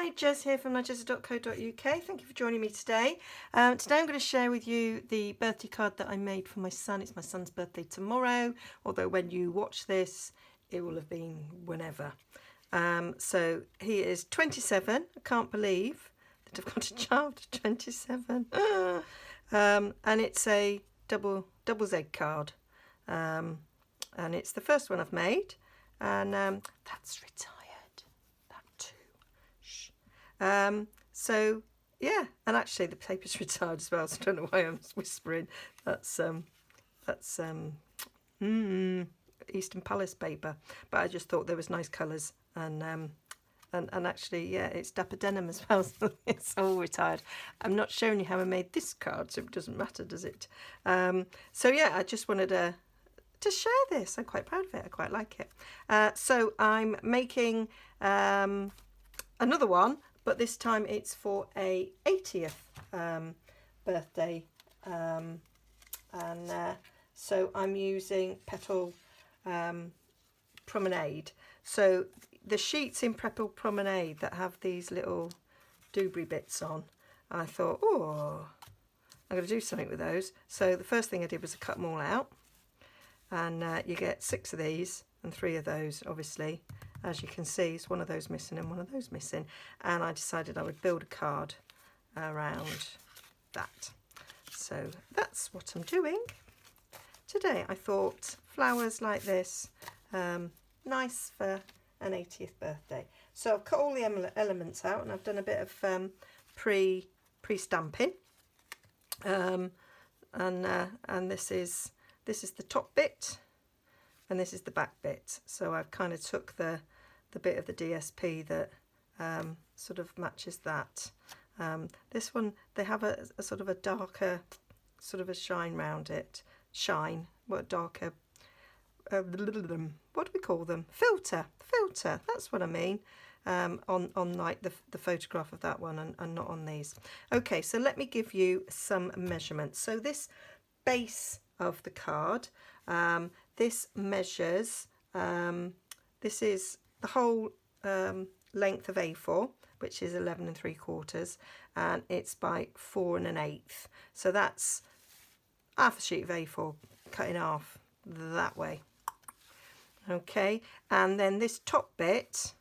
Hi, Jez here from nigezza.co.uk. Thank you for joining me today. Today I'm going to share with you the birthday card that I made for my son. It's my son's birthday tomorrow, although when you watch this, it will have been whenever. So he is 27. I can't believe that I've got a child of 27. And it's a double Z card. And it's the first one I've made. And that's retired. So yeah, and actually the paper's retired as well, so I don't know why I'm whispering. That's Eastern Palace paper, but I just thought there was nice colours, and actually, yeah, it's dapper denim as well, so it's all retired. I'm not showing you how I made this card, so it doesn't matter, does it? So yeah, I just wanted to share this. I'm quite proud of it. I quite like it. So I'm making another one, but this time it's for a 80th birthday, so I'm using Petal Promenade. So the sheets in Petal Promenade that have these little doobry bits on, I thought, oh, I'm going to do something with those. So the first thing I did was to cut them all out, and you get 6 of these and 3 of those, obviously. As you can see, it's one of those missing and one of those missing. And I decided I would build a card around that. So that's what I'm doing today. I thought flowers like this, nice for an 80th birthday. So I've cut all the elements out, and I've done a bit of pre-stamping. And this is the top bit, and this is the back bit. So I've kind of took the bit of the DSP that sort of matches that. This one, they have a sort of a darker, sort of a shine round it. Darker, what do we call them? Filter, that's what I mean. On like the photograph of that one, and not on these. Okay, so let me give you some measurements. So this base of the card, this measures, this is the whole length of A4, which is 11 3/4, and it's by 4 1/8. So that's half a sheet of A4 cut in half that way. Okay, and then this top bit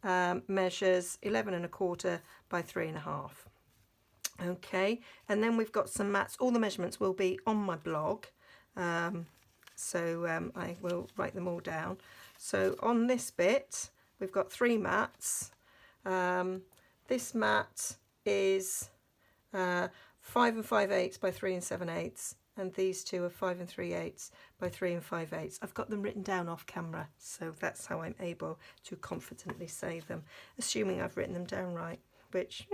measures 11 1/4 by 3 1/2. Okay, and then we've got some mats. All the measurements will be on my blog, so I will write them all down. So on this bit, we've got 3 mats. This mat is 5 5/8 by 3 7/8, and these two are 5 3/8 by 3 5/8. I've got them written down off camera, so that's how I'm able to confidently say them, assuming I've written them down right, which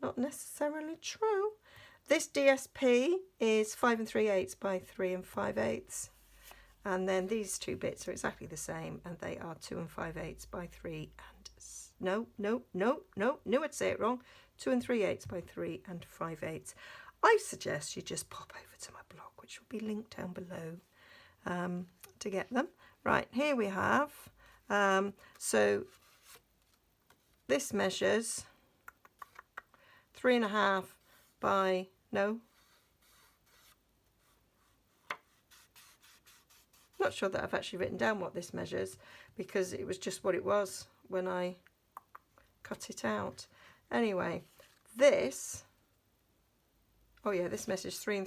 not necessarily true. This DSP is 5 3/8 by 3 5/8, and then these two bits are exactly the same, and they are 2 5/8 by 3 and knew I'd say it wrong. 2 3/8 by 3 5/8. I suggest you just pop over to my blog, which will be linked down below, to get them. Right, here we have. So this measures 3 1/2 by not sure that I've actually written down what this measures, because it was just what it was when I cut it out. Anyway, this, oh yeah, this measures 4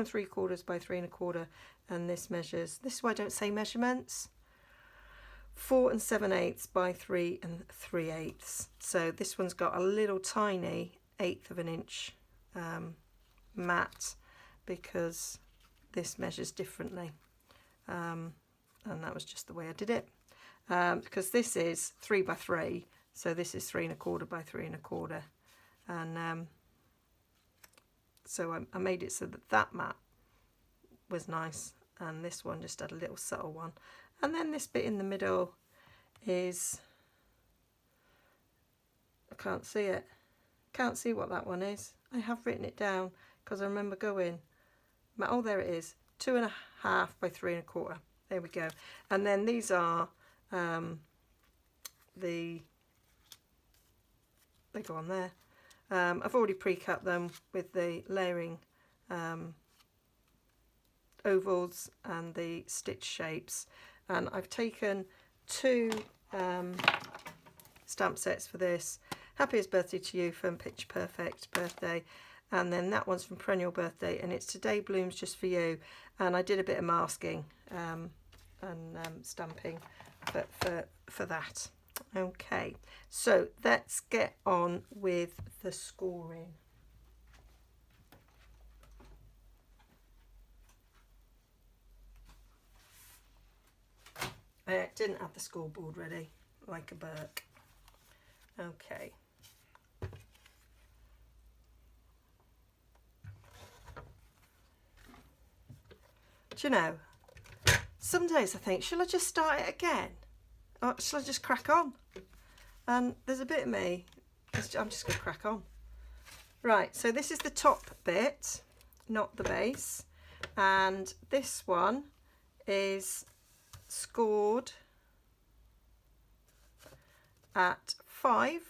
3/4 by 3 1/4, and this measures, this is why I don't say measurements, 4 7/8 by 3 3/8. So this one's got a little tiny 1/8 of an inch mat, because this measures differently, and that was just the way I did it, because this is 3 by 3, so this is 3 1/4 by 3 1/4, and so I made it so that mat was nice, and this one just had a little subtle one. And then this bit in the middle is, I can't see it, can't see what that one is. I have written it down because I remember going, oh, there it is, 2 1/2 by 3 1/4. There we go. And then these are the they go on there. I've already pre-cut them with the layering ovals and the stitch shapes, and I've taken 2 stamp sets for this. Happiest Birthday to You from Picture Perfect Birthday, and then that one's from Perennial Birthday, and it's Today Blooms Just For You, and I did a bit of masking and stamping for that. Okay, so let's get on with the scoring. I didn't have the scoreboard ready, like a Burke. Okay. Do you know, some days I think, shall I just start it again? Or shall I just crack on? And there's a bit of me, I'm just going to crack on. Right, so this is the top bit, not the base. And this one is scored at 5.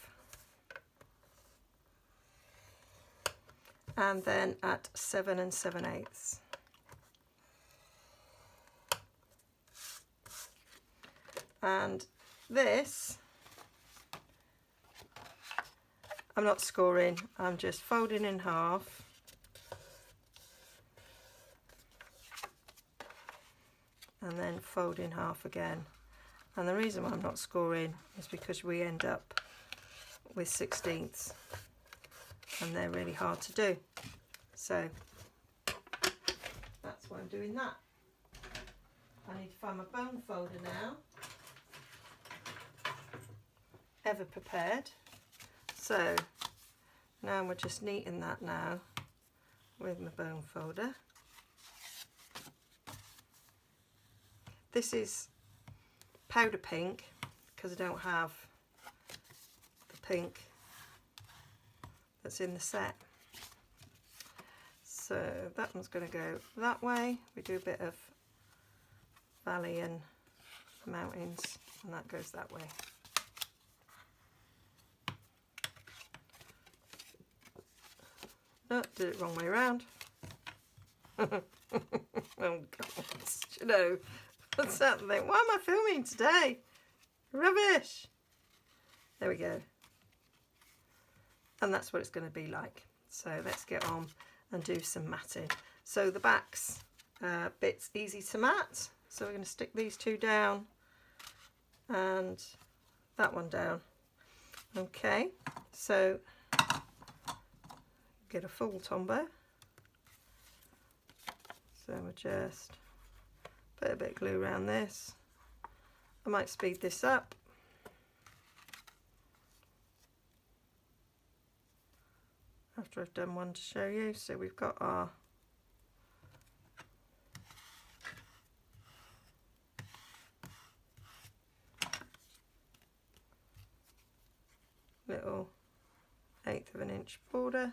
And then at 7 7/8. And this, I'm not scoring, I'm just folding in half and then fold in half again. And the reason why I'm not scoring is because we end up with 16ths and they're really hard to do. So that's why I'm doing that. I need to find my bone folder now. Ever prepared. So now we're just kneading that now with my bone folder. This is powder pink because I don't have the pink that's in the set. So that one's going to go that way. We do a bit of valley and mountains, and that goes that way. No, did it wrong way around. Oh God, you know, what's that thing? Why am I filming today? Rubbish. There we go. And that's what it's going to be like. So let's get on and do some matting. So the back's bit's easy to mat. So we're going to stick these 2 down and that one down. Okay, so get a full tombow. So we'll just put a bit of glue around this. I might speed this up. After I've done one to show you. So we've got our little 1/8 of an inch border,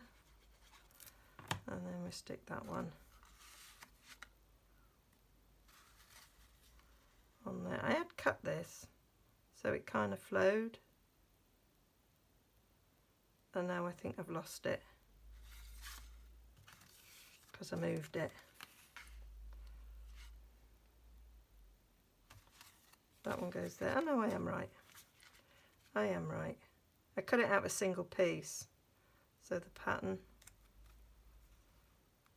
and then we stick that one on there. I had cut this so it kind of flowed, and now I think I've lost it because I moved it. That one goes there. Oh no, I am right. I am right. I cut it out a single piece, so the pattern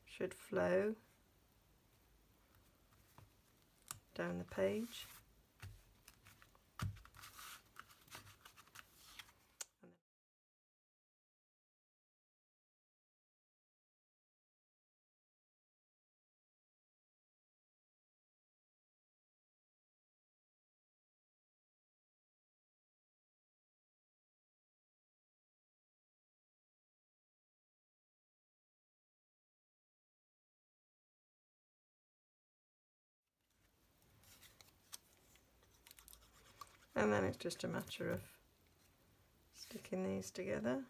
should flow down the page. And then it's just a matter of sticking these together.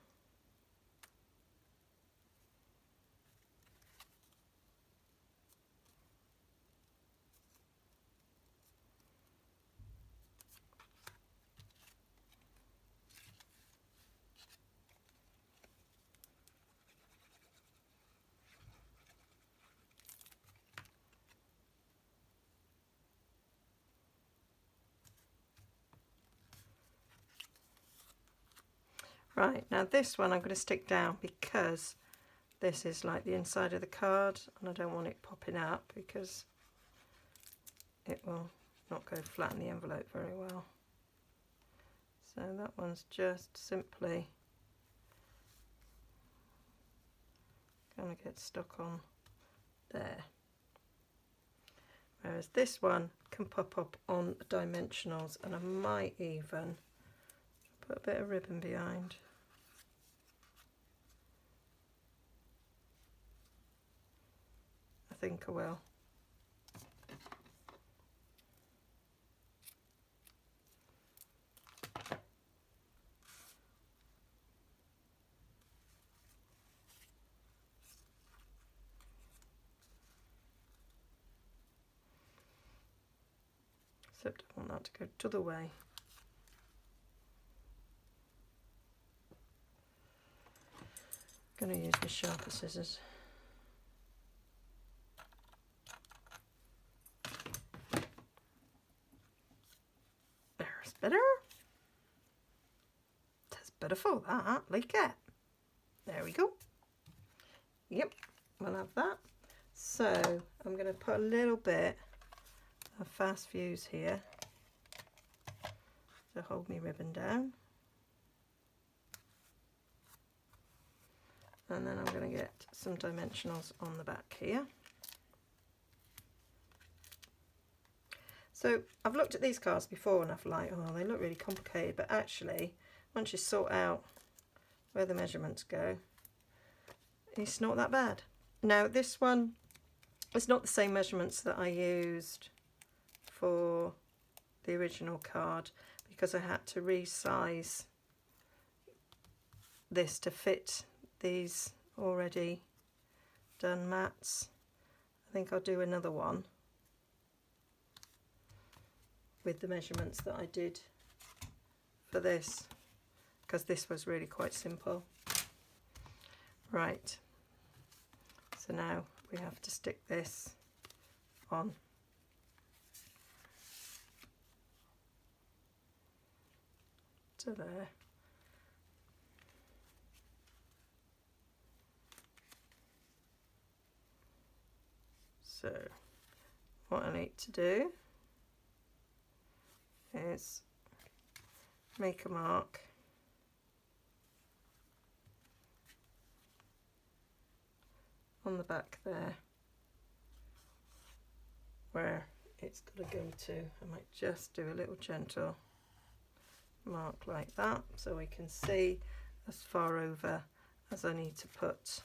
Right, now this one I'm going to stick down because this is like the inside of the card and I don't want it popping up because it will not go flat in the envelope very well. So that one's just simply going to get stuck on there. Whereas this one can pop up on dimensionals, and I might even put a bit of ribbon behind. I think I will. Except I want that to go to the way. I'm going to use my sharper scissors. There's better. That's better for that, like it. There we go. Yep, we'll have that. So I'm going to put a little bit of fast fuse here to hold my ribbon down. And then I'm going to get some dimensionals on the back here. So I've looked at these cards before and I've like, oh, they look really complicated, but actually once you sort out where the measurements go, it's not that bad. Now this one, it's not the same measurements that I used for the original card because I had to resize this to fit these already done mats. I think I'll do another one with the measurements that I did for this because this was really quite simple. Right, so now we have to stick this on. To there. So what I need to do is make a mark on the back there where it's got to go to. I might just do a little gentle mark like that so we can see as far over as I need to put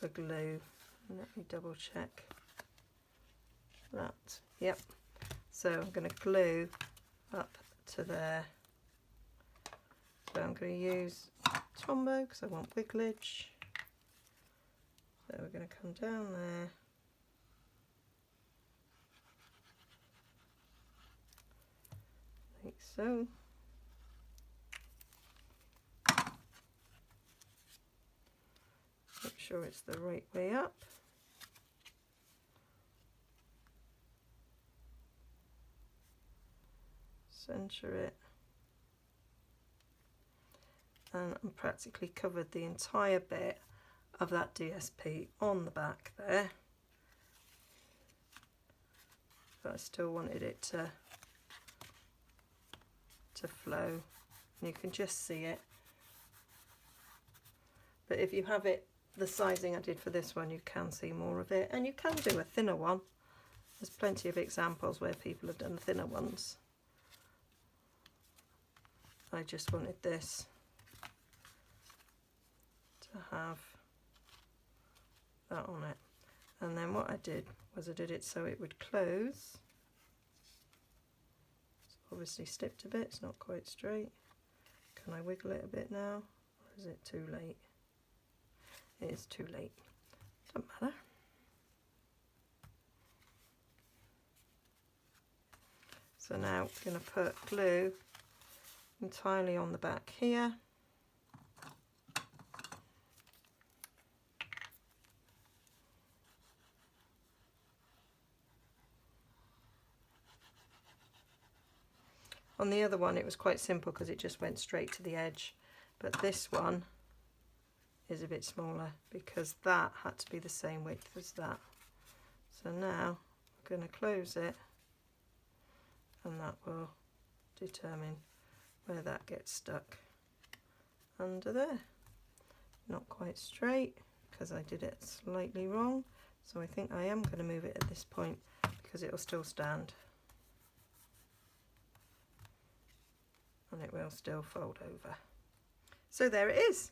the glue. Let me double check that. Yep, so I'm going to glue up to there. So I'm going to use Tombow because I want wigglage. So we're going to come down there. Like so. Make sure it's the right way up. Centre it. And I'm practically covered the entire bit of that DSP on the back there. But I still wanted it to flow. And you can just see it. But if you have it the sizing I did for this one, you can see more of it, and you can do a thinner one. There's plenty of examples where people have done thinner ones. I just wanted this to have that on it, and then what I did was I did it so it would close. It's obviously slipped a bit, it's not quite straight. Can I wiggle it a bit now, or is it too late? It is too late, doesn't matter. So now I'm going to put glue entirely on the back here. On the other one it was quite simple because it just went straight to the edge, but this one is a bit smaller because that had to be the same width as that. So now I'm going to close it, and that will determine where that gets stuck under there. Not quite straight because I did it slightly wrong, so I think I am going to move it at this point because it will still stand and it will still fold over. So there it is.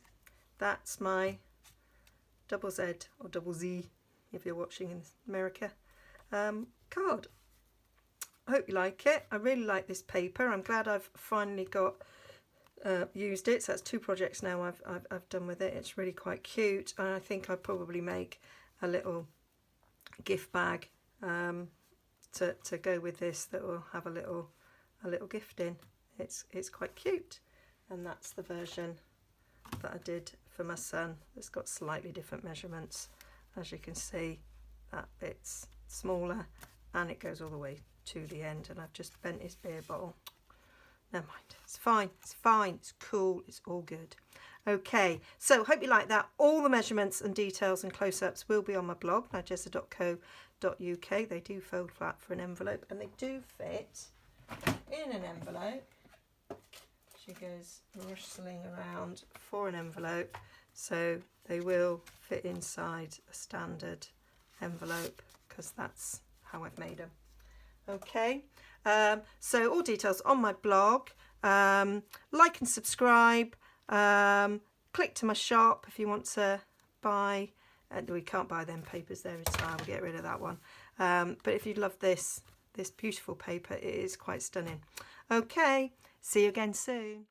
That's my double Z or double Z if you're watching in America card. I hope you like it. I really like this paper. I'm glad I've finally got used it. So that's 2 projects now I've done with it. It's really quite cute, and I think I'll probably make a little gift bag to go with this that will have a little gift in. It's quite cute, and that's the version that I did for my son. It's got slightly different measurements. As you can see, that bit's smaller and it goes all the way to the end, and I've just bent his beer bottle. Never mind, it's fine, it's cool, it's all good. Okay, so hope you like that. All the measurements and details and close-ups will be on my blog, nigezza.co.uk. They do fold flat for an envelope, and they do fit in an envelope. She goes rustling around for an envelope, so they will fit inside a standard envelope because that's how I've made them. Okay, so all details on my blog. Like and subscribe. Click to my shop if you want to buy. We can't buy them papers, they're retired, we'll get rid of that one. But if you love this beautiful paper, it is quite stunning. Okay, see you again soon.